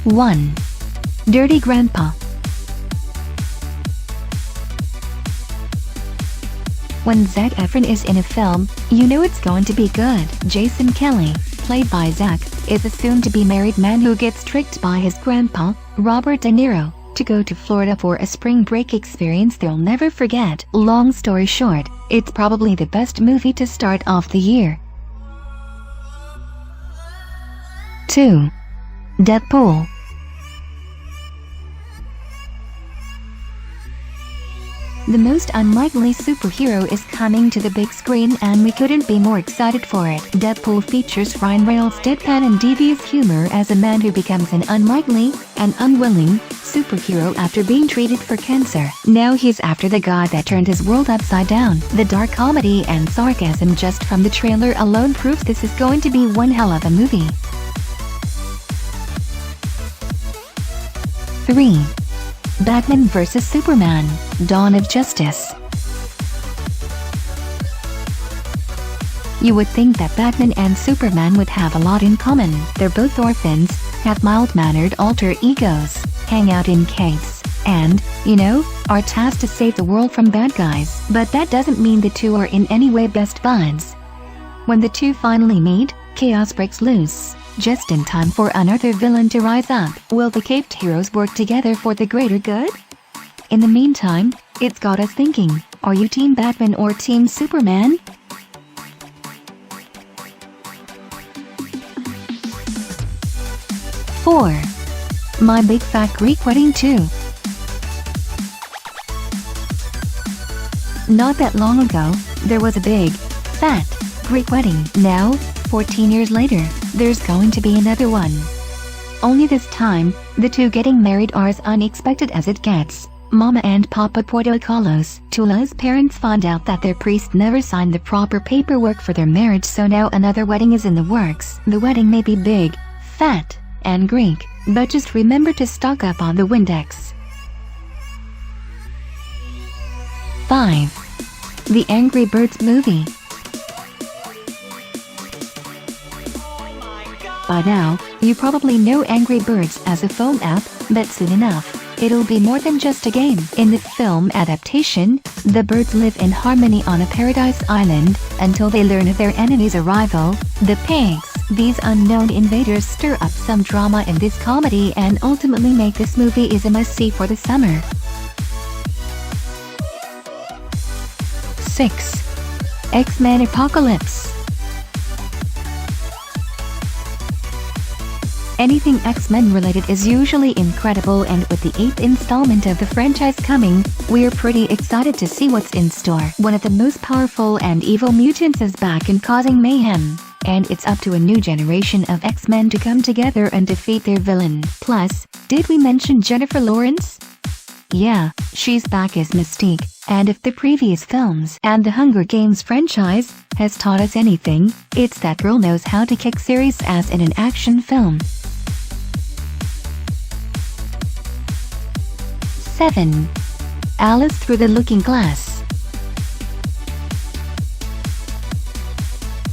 1. Dirty Grandpa. When Zac Efron is in a film, you know it's going to be good. Jason Kelly, played by Zac, is a soon-to-be married man who gets tricked by his grandpa, Robert De Niro, to go to Florida for a spring break experience they'll never forget. Long story short, it's probably the best movie to start off the year. 2. Deadpool. The most unlikely superhero is coming to the big screen and we couldn't be more excited for it. Deadpool features Ryan Reynolds' deadpan and devious humor as a man who becomes an unlikely and unwilling superhero after being treated for cancer. Now he's after the guy that turned his world upside down. The dark comedy and sarcasm just from the trailer alone proves this is going to be one hell of a movie. 3. Batman vs Superman: Dawn of Justice. You would think that Batman and Superman would have a lot in common. They're both orphans, have mild-mannered alter egos, hang out in caves, and, you know, are tasked to save the world from bad guys. But that doesn't mean the two are in any way best buds. When the two finally meet, chaos breaks loose, just in time for another villain to rise up. Will the caped heroes work together for the greater good? In the meantime, it's got us thinking, are you Team Batman or Team Superman? Four. My Big Fat Greek Wedding 2. Not that long ago, there was a big, fat, Greek wedding. Now, 14 years later, there's going to be another one. Only this time, the two getting married are as unexpected as it gets. Mama and Papa Portocarlos, Tula's parents, find out that their priest never signed the proper paperwork for their marriage, so now another wedding is in the works. The wedding may be big, fat, and Greek, but just remember to stock up on the Windex. 5. The Angry Birds movie. By now, you probably know Angry Birds as a phone app, but soon enough, it'll be more than just a game. In the film adaptation, the birds live in harmony on a paradise island until they learn of their enemy's arrival, the pigs. These unknown invaders stir up some drama in this comedy and ultimately make this movie is a must-see for the summer. 6. X-Men Apocalypse. Anything X-Men related is usually incredible, and with the 8th installment of the franchise coming, we're pretty excited to see what's in store. One of the most powerful and evil mutants is back and causing mayhem, and it's up to a new generation of X-Men to come together and defeat their villain. Plus, did we mention Jennifer Lawrence? Yeah, she's back as Mystique, and if the previous films and the Hunger Games franchise has taught us anything, it's that girl knows how to kick serious ass in an action film. 7. Alice Through the Looking Glass.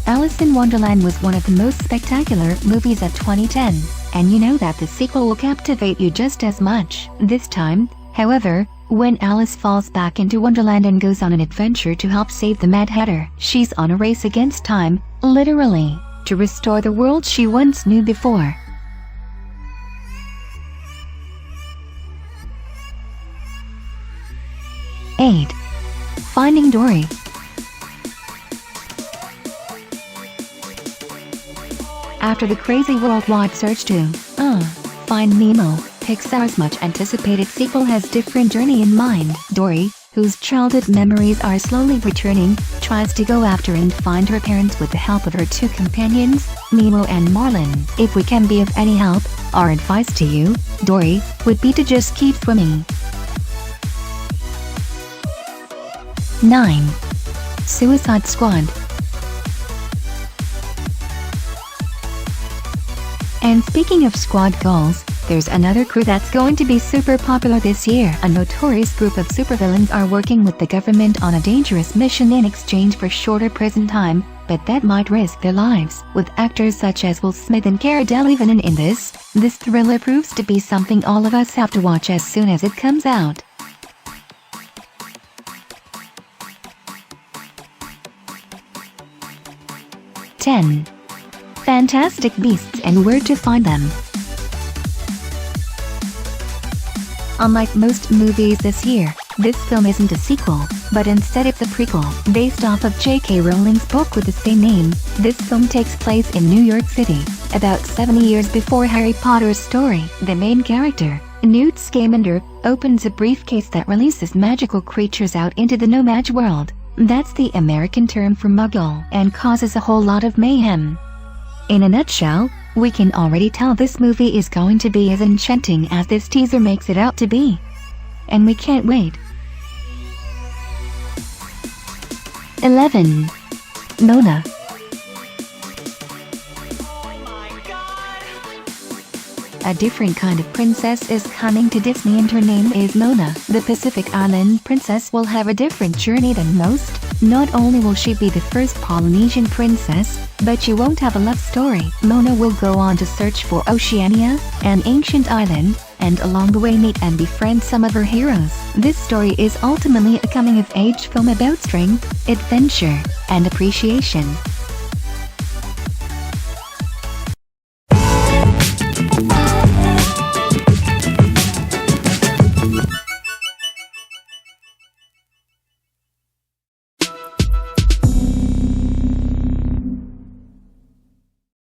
Alice in Wonderland was one of the most spectacular movies of 2010, and you know that the sequel will captivate you just as much. This time, however, when Alice falls back into Wonderland and goes on an adventure to help save the Mad Hatter, she's on a race against time, literally, to restore the world she once knew before. 8. Finding Dory. After the crazy worldwide search to find Nemo, Pixar's much-anticipated sequel has different journey in mind. Dory, whose childhood memories are slowly returning, tries to go after and find her parents with the help of her two companions, Nemo and Marlin. If we can be of any help, our advice to you, Dory, would be to just keep swimming. 9. Suicide Squad. And speaking of squad goals, there's another crew that's going to be super popular this year. A notorious group of supervillains are working with the government on a dangerous mission in exchange for shorter prison time, but that might risk their lives. With actors such as Will Smith and Cara Delevingne in this thriller proves to be something all of us have to watch as soon as it comes out. "10. Fantastic Beasts and Where to Find Them." Unlike most movies this year, this film isn't a sequel, but instead it's a prequel. Based off of J.K. Rowling's book with the same name, this film takes place in New York City, about 70 years before Harry Potter's story. The main character, Newt Scamander, opens a briefcase that releases magical creatures out into the no-match world. That's the American term for muggle, and causes a whole lot of mayhem. In a nutshell, we can already tell this movie is going to be as enchanting as this teaser makes it out to be. And we can't wait. 11. Moana. A different kind of princess is coming to Disney and her name is Moana. The Pacific Island princess will have a different journey than most. Not only will she be the first Polynesian princess, but she won't have a love story. Moana will go on to search for Oceania, an ancient island, and along the way meet and befriend some of her heroes. This story is ultimately a coming-of-age film about strength, adventure, and appreciation.